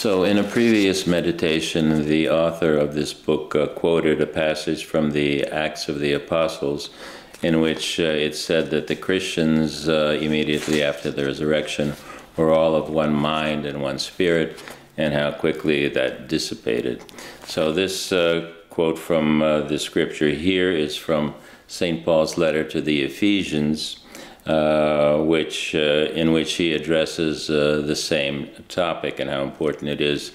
So in a previous meditation, the author of this book quoted a passage from the Acts of the Apostles in which it said that the Christians immediately after the resurrection were all of one mind and one spirit, and how quickly that dissipated. So this quote from the scripture here is from St. Paul's letter to the Ephesians, in which he addresses the same topic and how important it is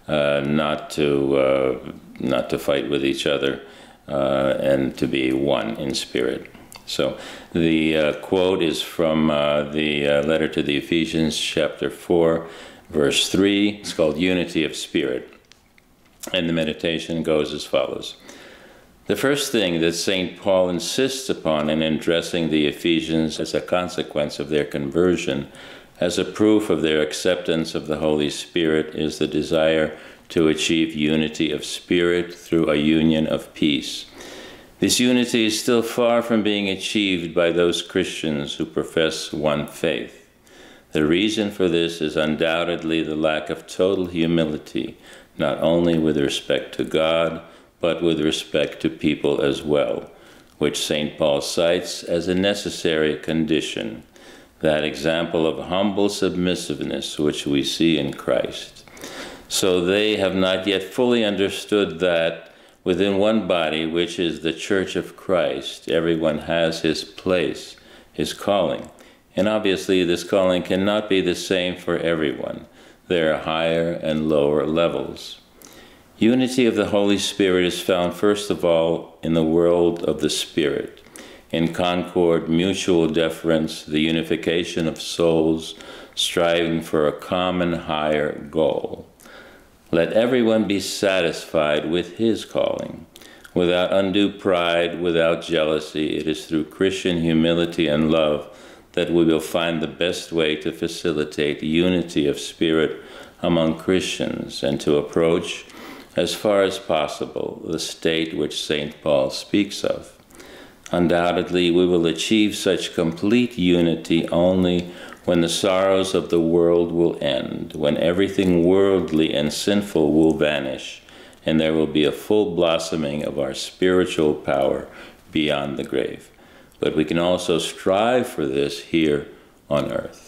not to fight with each other and to be one in spirit. So the quote is from the letter to the Ephesians, chapter 4, verse 3. It's called Unity of Spirit. And the meditation goes as follows. The first thing that St. Paul insists upon in addressing the Ephesians as a consequence of their conversion, as a proof of their acceptance of the Holy Spirit, is the desire to achieve unity of spirit through a union of peace. This unity is still far from being achieved by those Christians who profess one faith. The reason for this is undoubtedly the lack of total humility, not only with respect to God, but with respect to people as well, which St. Paul cites as a necessary condition, that example of humble submissiveness which we see in Christ. So they have not yet fully understood that within one body, which is the Church of Christ, everyone has his place, his calling. And obviously this calling cannot be the same for everyone. There are higher and lower levels. Unity of the Holy Spirit is found first of all in the world of the Spirit, in concord, mutual deference, the unification of souls, striving for a common higher goal. Let everyone be satisfied with his calling. Without undue pride, without jealousy, it is through Christian humility and love that we will find the best way to facilitate unity of spirit among Christians and to approach, as far as possible, the state which St. Paul speaks of. Undoubtedly, we will achieve such complete unity only when the sorrows of the world will end, when everything worldly and sinful will vanish, and there will be a full blossoming of our spiritual power beyond the grave. But we can also strive for this here on earth.